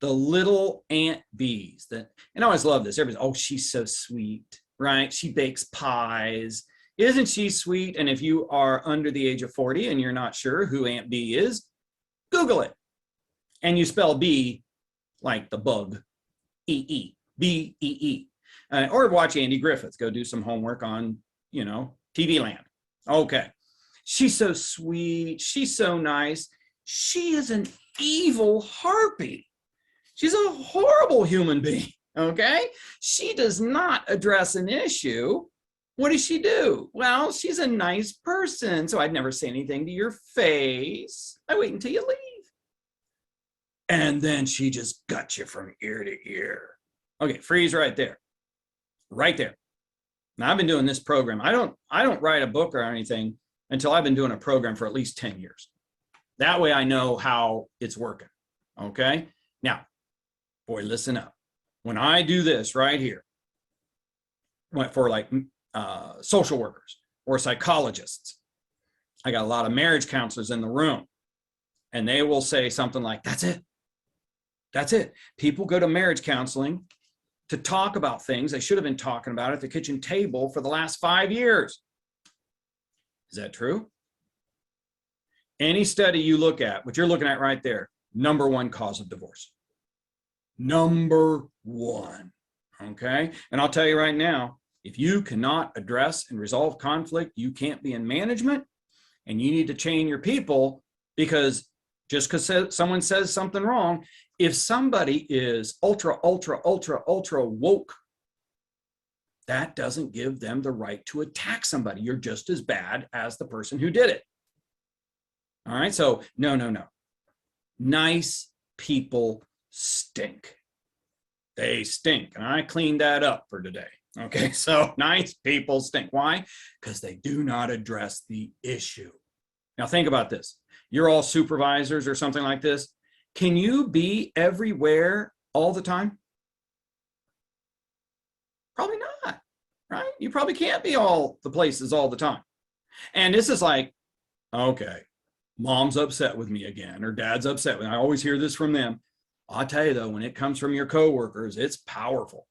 the little Aunt Bees that, and I always love this. Everybody's, oh, she's so sweet, right? She bakes pies. Isn't she sweet? And if you are under the age of 40 and you're not sure who Aunt Bee is, Google it. And you spell bee like the bug, E-E, B-E-E. Or watch Andy Griffith. Go do some homework on, you know, TV Land. Okay. She's so sweet. She's so nice. She is an evil harpy. She's a horrible human being. Okay. She does not address an issue. What does she do? Well, she's a nice person. So I'd never say anything to your face. I wait until you leave. And then she just guts you from ear to ear. Okay. Freeze right there. right there. Now I've been doing this program. I don't write a book or anything until I've been doing a program for at least 10 years. That way I know how it's working. Okay. Now, boy, listen up. When I do this right here, for like social workers or psychologists, I got a lot of marriage counselors in the room, and they will say something like, that's it. That's it. People go to marriage counseling to talk about things they should have been talking about at the kitchen table for the last 5 years. Is that true? Any study you look at, what you're looking at right there, #1 cause of divorce. #1. Okay. And I'll tell you right now, if you cannot address and resolve conflict, you can't be in management, and you need to train your people, because just because someone says something wrong, if somebody is ultra woke, that doesn't give them the right to attack somebody. You're just as bad as the person who did it. All right. So no. Nice people stink. They stink. And I cleaned that up for today. Okay. So nice people stink. Why? Because they do not address the issue. Now think about this. You're all supervisors or something like this. Can you be everywhere all the time? Probably not, right? You probably can't be all the places all the time. And this is like, okay, mom's upset with me again, or dad's upset with me. I always hear this from them. I'll tell you though, when it comes from your coworkers, it's powerful.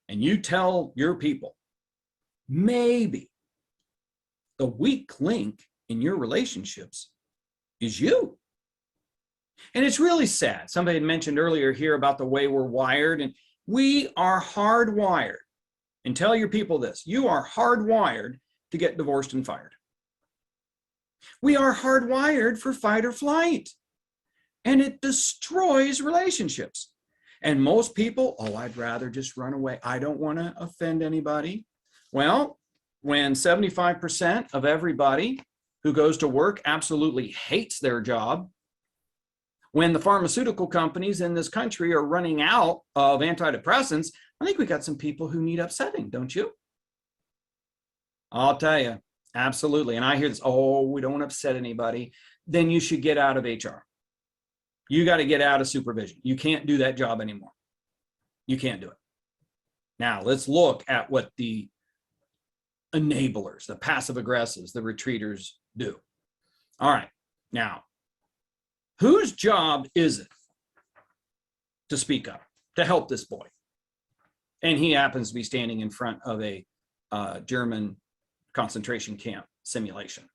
And you tell your people, maybe the weak link in your relationships is you. And it's really sad. Somebody had mentioned earlier here about the way we're wired, and we are hardwired. And tell your people this, you are hardwired to get divorced and fired. We are hardwired for fight or flight, and it destroys relationships. And most people, oh, I'd rather just run away. I don't want to offend anybody. Well, when 75% of everybody who goes to work absolutely hates their job, when the pharmaceutical companies in this country are running out of antidepressants, I think we got some people who need upsetting, don't you? I'll tell you, absolutely. And I hear this, oh, we don't want to upset anybody. Then you should get out of HR. You got to get out of supervision. You can't do that job anymore. You can't do it. Now, let's look at what the enablers, the passive aggressives, the retreaters do. All right. Now, whose job is it to speak up, to help this boy? And he happens to be standing in front of a German concentration camp simulation.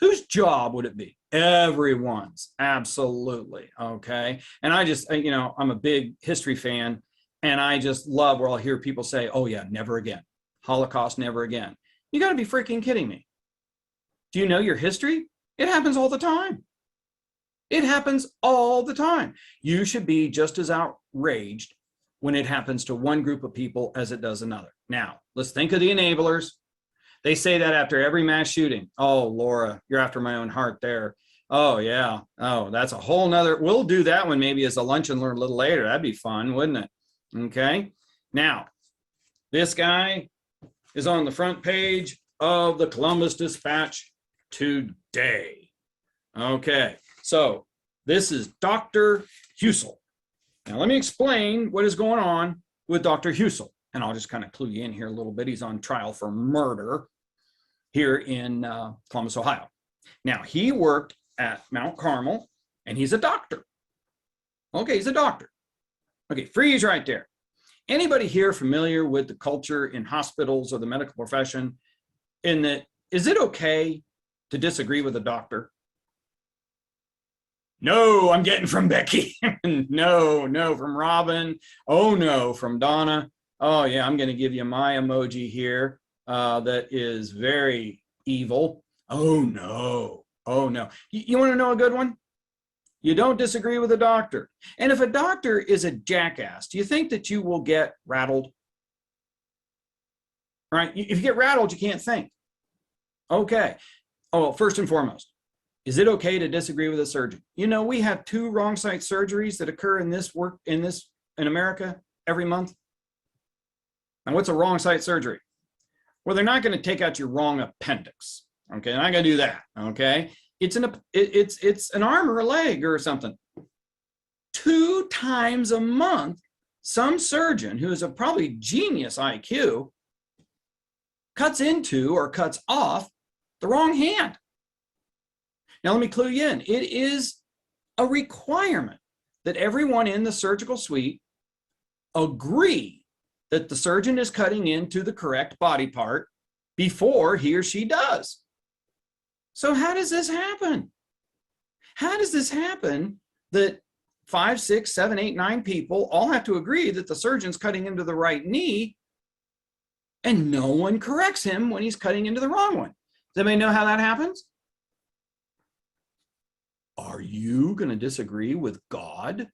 Whose job would it be? Everyone's, absolutely. Okay. And I just, I'm a big history fan, and I just love where I'll hear people say, oh yeah, never again. Holocaust, never again. You got to be freaking kidding me. Do you know your history? It happens all the time. It happens all the time. You should be just as outraged when it happens to one group of people as it does another. Now, let's think of the enablers. They say that after every mass shooting. Oh, Laura, you're after my own heart there. Oh, yeah. Oh, that's a whole nother. We'll do that one maybe as a lunch and learn a little later. That'd be fun, wouldn't it? Okay. Now, this guy is on the front page of the Columbus Dispatch today. Okay. So this is Dr. Husel. Now, let me explain what is going on with Dr. Husel. And I'll just kind of clue you in here a little bit. He's on trial for murder here in Columbus, Ohio. Now, he worked at Mount Carmel, and he's a doctor. Okay, he's a doctor. Okay, freeze right there. Anybody here familiar with the culture in hospitals or the medical profession in that, is it okay to disagree with a doctor? No, I'm getting from Becky. No, from Robin. Oh, no, from Donna. Oh, yeah, I'm going to give you my emoji here that is very evil. Oh, no. Oh, no. You want to know a good one? You don't disagree with a doctor. And if a doctor is a jackass, do you think that you will get rattled? Right? If you get rattled, you can't think. Okay. Oh, first and foremost, is it okay to disagree with a surgeon? We have 2 wrong site surgeries that occur in America every month. Now, what's a wrong site surgery? Well, they're not going to take out your wrong appendix. Okay, they're not going to do that. Okay, it's an arm or a leg or something. 2 times a month, some surgeon who is a probably genius IQ cuts into or cuts off the wrong hand. Now, let me clue you in. It is a requirement that everyone in the surgical suite agree that the surgeon is cutting into the correct body part before he or she does. So how does this happen? How does this happen that 5, 6, 7, 8, 9 people all have to agree that the surgeon's cutting into the right knee and no one corrects him when he's cutting into the wrong one? Does anybody know how that happens? Are you going to disagree with God?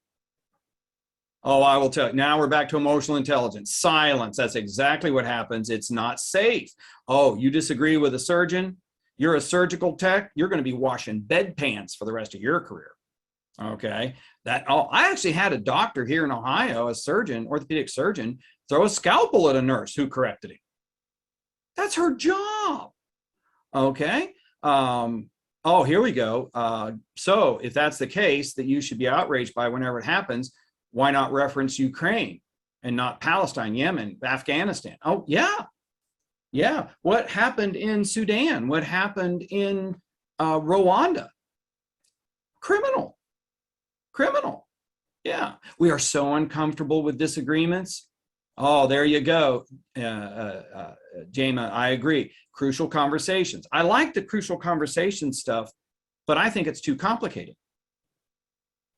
Oh, I will tell you. Now we're back to emotional intelligence. Silence. That's exactly what happens. It's not safe. Oh, you disagree with a surgeon? You're a surgical tech. You're going to be washing bedpans for the rest of your career. Okay. I actually had a doctor here in Ohio, a surgeon, orthopedic surgeon, throw a scalpel at a nurse who corrected him. That's her job. Okay. Oh, here we go. So if that's the case that you should be outraged by whenever it happens, why not reference Ukraine and not Palestine, Yemen, Afghanistan? Oh, yeah. Yeah. What happened in Sudan? What happened in Rwanda? Criminal. Criminal. Yeah. We are so uncomfortable with disagreements. Oh, there you go, Jama. I agree. Crucial conversations. I like the crucial conversation stuff, but I think it's too complicated.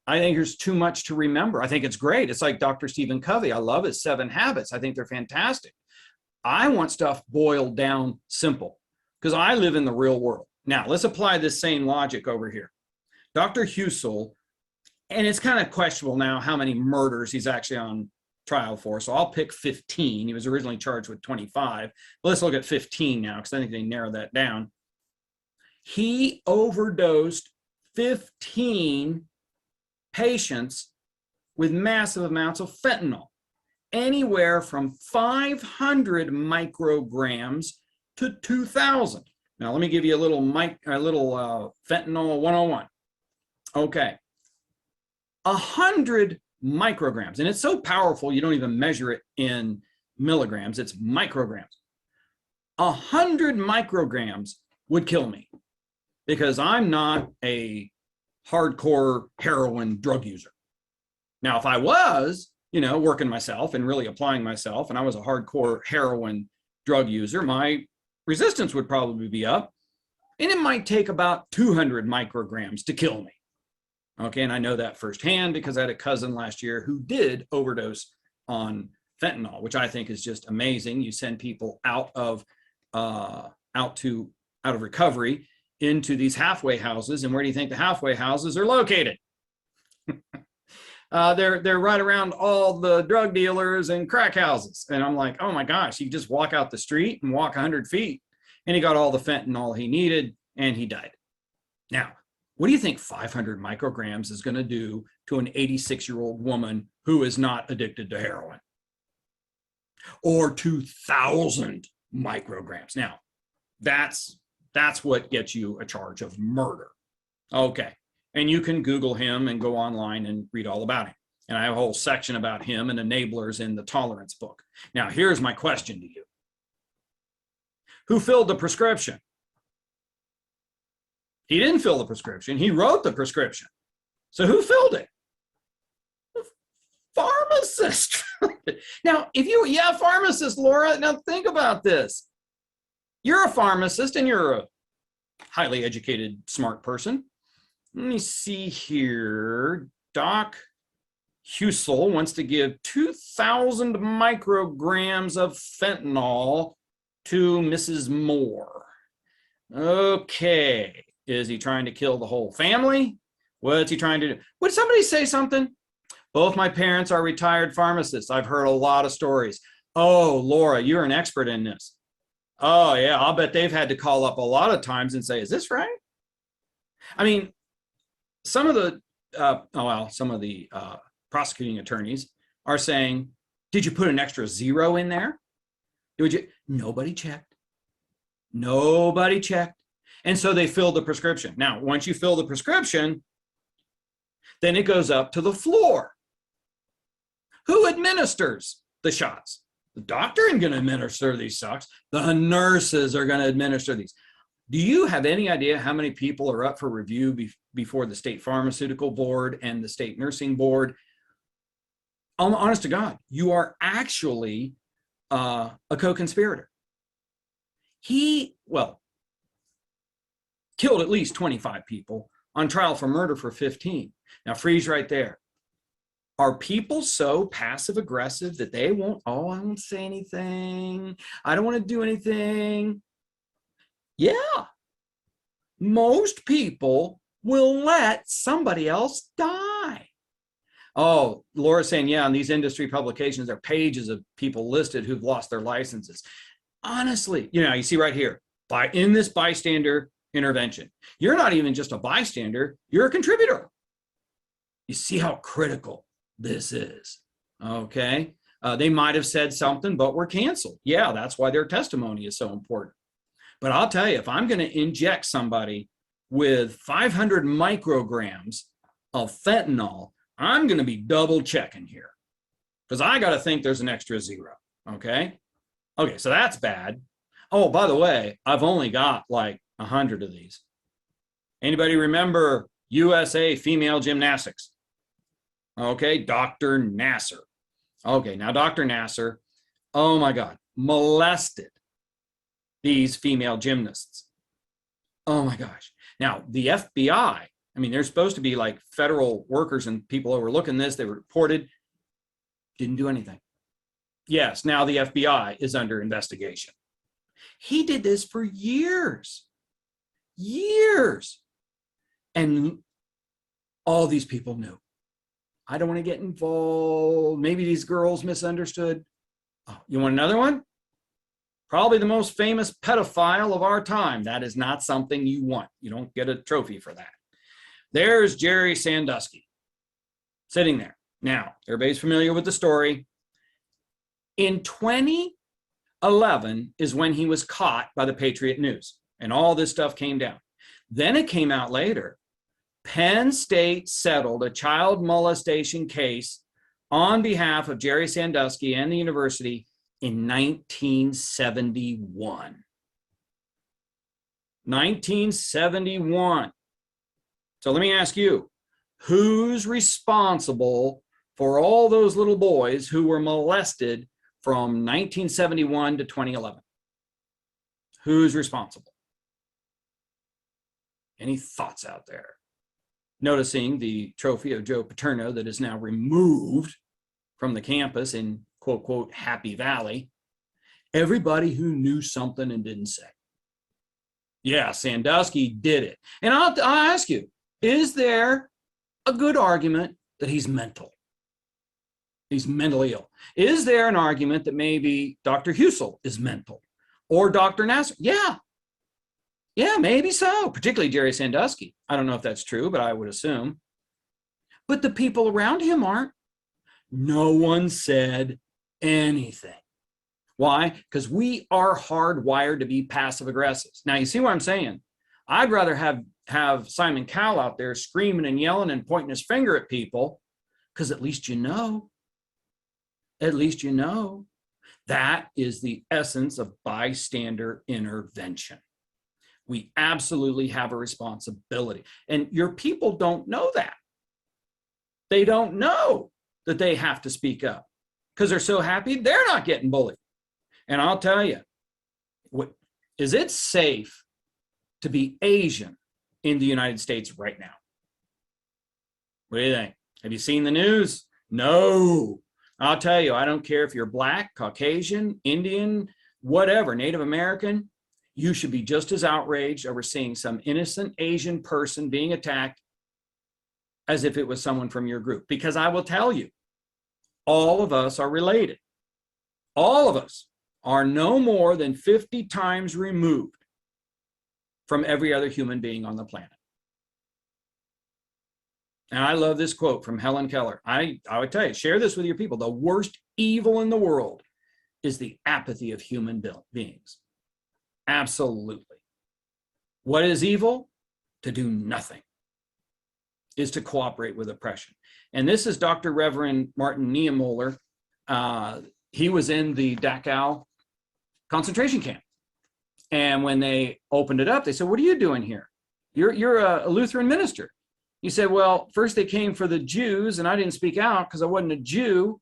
I think there's too much to remember. I think it's great. It's like Dr. Stephen Covey. I love his 7 habits. I think they're fantastic. I want stuff boiled down simple because I live in the real world. Now, let's apply this same logic over here. Dr. Husel, and it's kind of questionable now how many murders he's actually on trial for. So I'll pick 15. He was originally charged with 25. But let's look at 15 now because I think they narrowed that down. He overdosed 15 patients with massive amounts of fentanyl, anywhere from 500 micrograms to 2,000. Now, let me give you a little fentanyl 101. Okay. 100 micrograms, and it's so powerful you don't even measure it in milligrams, it's micrograms. 100 micrograms would kill me because I'm not a hardcore heroin drug user. Now, if I was, working myself and really applying myself, and I was a hardcore heroin drug user, my resistance would probably be up, and it might take about 200 micrograms to kill me. Okay, and I know that firsthand because I had a cousin last year who did overdose on fentanyl, which I think is just amazing. You send people out of recovery into these halfway houses, and where do you think the halfway houses are located? They're right around all the drug dealers and crack houses. And I'm like, oh my gosh, you just walk out the street and walk 100 feet, and he got all the fentanyl he needed, and he died. Now, what do you think 500 micrograms is going to do to an 86-year-old woman who is not addicted to heroin? Or 2,000 micrograms. Now, that's what gets you a charge of murder. Okay. And you can Google him and go online and read all about him. And I have a whole section about him and enablers in the tolerance book. Now, here's my question to you. Who filled the prescription? He didn't fill the prescription. He wrote the prescription. So who filled it? The pharmacist. Now, pharmacist, Laura. Now think about this. You're a pharmacist and you're a highly educated, smart person. Let me see here. Doc Husel wants to give 2,000 micrograms of fentanyl to Mrs. Moore. Okay. Is he trying to kill the whole family? What's he trying to do? Would somebody say something? Both my parents are retired pharmacists. I've heard a lot of stories. Oh, Laura, you're an expert in this. Oh, yeah, I'll bet they've had to call up a lot of times and say, is this right? I mean, some of the prosecuting attorneys are saying, did you put an extra 0 in there? Nobody checked. Nobody checked. And so they filled the prescription. Now, once you fill the prescription, then it goes up to the floor. Who administers the shots? The doctor ain't going to administer these shots. The nurses are going to administer these. Do you have any idea how many people are up for review before the state pharmaceutical board and the state nursing board? Honest to God, you are actually a co-conspirator. He, well, killed at least 25 people, on trial for murder for 15. Now freeze right there. Are people so passive aggressive that they won't, oh, I won't say anything. I don't want to do anything. Yeah. Most people will let somebody else die. Oh, Laura's saying, yeah, on these industry publications, there are pages of people listed who've lost their licenses. Honestly, you know, you see right here, in this bystander intervention, you're not even just a bystander, you're a contributor. You see how critical this is, okay? They might have said something, but were canceled. Yeah, that's why their testimony is so important. But I'll tell you, if I'm going to inject somebody with 500 micrograms of fentanyl, I'm going to be double checking here because I got to think there's an extra zero, okay? Okay, so that's bad. Oh, by the way, I've only got like 100 of these. Anybody remember USA female gymnastics? Okay, Dr. Nasser. Okay, now Dr. Nasser, oh my God, molested these female gymnasts. Oh my gosh. Now the FBI, I mean, they're supposed to be like federal workers and people overlooking this. They reported, didn't do anything. Yes, now the FBI is under investigation. He did this for years. Years. And all these people knew. I don't want to get involved. Maybe these girls misunderstood. Oh, you want another one? Probably the most famous pedophile of our time. That is not something you want. You don't get a trophy for that. There's Jerry Sandusky sitting there. Now, everybody's familiar with the story. In 2011 is when he was caught by the Patriot News and all this stuff came down. Then it came out later. Penn State settled a child molestation case on behalf of Jerry Sandusky and the university in 1971. 1971. So let me ask you, who's responsible for all those little boys who were molested from 1971 to 2011? Who's responsible? Any thoughts out there? Noticing the trophy of Joe Paterno that is now removed from the campus in quote, quote, Happy Valley. Everybody who knew something and didn't say. Yeah, Sandusky did it. And I'll ask you, is there a good argument that he's mental? He's mentally ill. Is there an argument that maybe Dr. Husel is mental or Dr. Nasser? Yeah. Yeah, maybe so, particularly Jerry Sandusky. I don't know if that's true, but I would assume. But the people around him aren't. No one said anything. Why? Because we are hardwired to be passive aggressive. Now, you see what I'm saying? I'd rather have Simon Cowell out there screaming and yelling and pointing his finger at people, because at least you know. At least you know. That is the essence of bystander intervention. We absolutely have a responsibility. And your people don't know that. They don't know that they have to speak up because they're so happy they're not getting bullied. And I'll tell you, is it safe to be Asian in the United States right now? What do you think? Have you seen the news? No. I'll tell you, I don't care if you're Black, Caucasian, Indian, whatever, Native American, you should be just as outraged over seeing some innocent Asian person being attacked as if it was someone from your group. Because I will tell you, all of us are related. All of us are no more than 50 times removed from every other human being on the planet. And I love this quote from Helen Keller. I would tell you, share this with your people. The worst evil in the world is the apathy of human beings. Absolutely. What is evil? To do nothing. Is to cooperate with oppression. And this is Dr. Reverend Martin Niemöller. He was in the Dachau concentration camp. And when they opened it up, they said, what are you doing here? You're a Lutheran minister. He said, well, first they came for the Jews and I didn't speak out because I wasn't a Jew.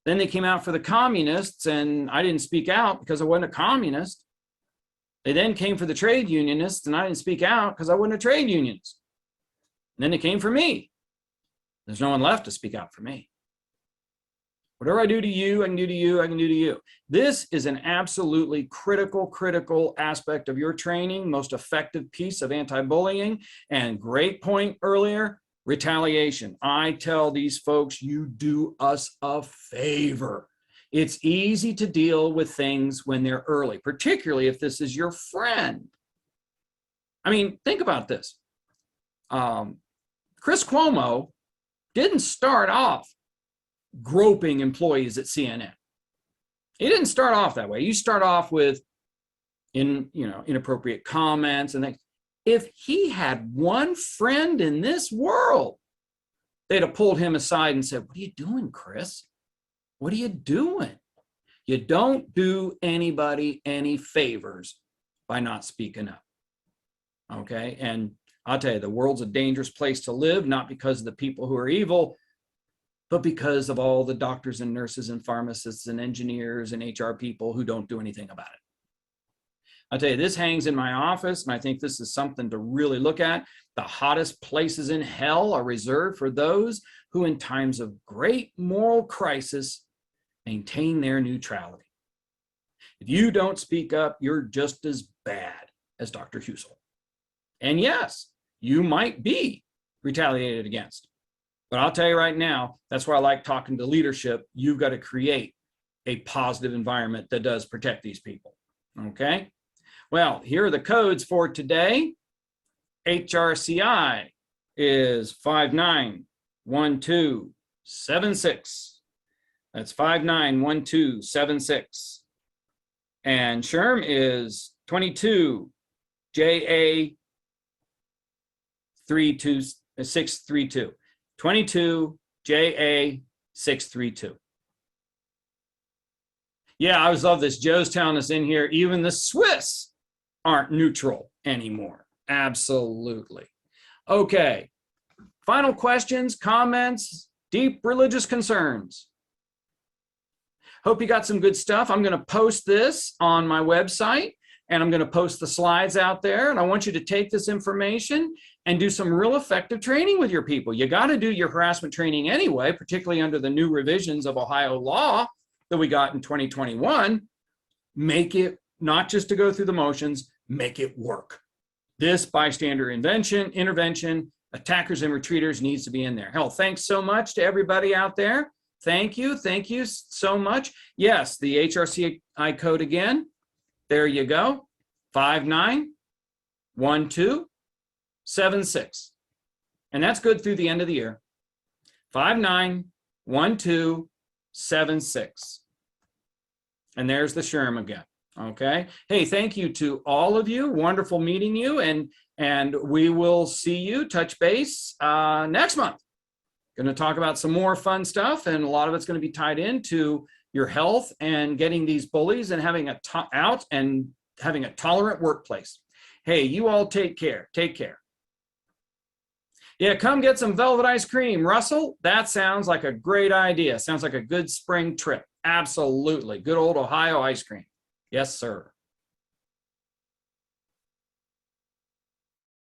Then they came out for the communists and I didn't speak out because I wasn't a communist. They then came for the trade unionists and I didn't speak out because I wasn't a trade unionist. And then they came for me. There's no one left to speak out for me. Whatever I do to you, I can do to you, I can do to you. This is an absolutely critical aspect of your training, most effective piece of anti-bullying. And great point earlier, retaliation. I tell these folks, you do us a favor. It's easy to deal with things when they're early, particularly if this is your friend. I mean, think about this. Chris Cuomo didn't start off groping employees at CNN. He didn't start off that way. You start off with inappropriate comments and things. If he had one friend in this world, they'd have pulled him aside and said, what are you doing, Chris? What are you doing? You don't do anybody any favors by not speaking up. Okay? And I'll tell you, the world's a dangerous place to live, not because of the people who are evil, but because of all the doctors and nurses and pharmacists and engineers and HR people who don't do anything about it. I'll tell you, this hangs in my office, and I think this is something to really look at. The hottest places in hell are reserved for those who, in times of great moral crisis, maintain their neutrality. If you don't speak up, you're just as bad as Dr. Husel. And yes, you might be retaliated against. But I'll tell you right now, that's why I like talking to leadership. You've got to create a positive environment that does protect these people. Okay? Well, here are the codes for today. HRCI is 591276. That's 591276. And SHRM is 22JA632. 22JA632. Yeah, I always love this. Joe's telling us in here, even the Swiss aren't neutral anymore. Absolutely. Okay. Final questions, comments, deep religious concerns. Hope you got some good stuff. I'm going to post this on my website, and I'm going to post the slides out there. And I want you to take this information and do some real effective training with your people. You got to do your harassment training anyway, particularly under the new revisions of Ohio law that we got in 2021. Make it not just to go through the motions, make it work. This bystander intervention, attackers and retreaters needs to be in there. Hell, thanks so much to everybody out there. Thank you so much. Yes, the HRCI code again. There you go, 591276. And that's good through the end of the year. 591276. And there's the SHRM again. Okay. Hey, thank you to all of you. Wonderful meeting you. And we will see you, touch base next month. Going to talk about some more fun stuff, and a lot of it's going to be tied into your health and getting these bullies and having a tolerant workplace. Hey, you all take care. Take care. Yeah, come get some velvet ice cream. Russell, that sounds like a great idea. Sounds like a good spring trip. Absolutely. Good old Ohio ice cream. Yes, sir.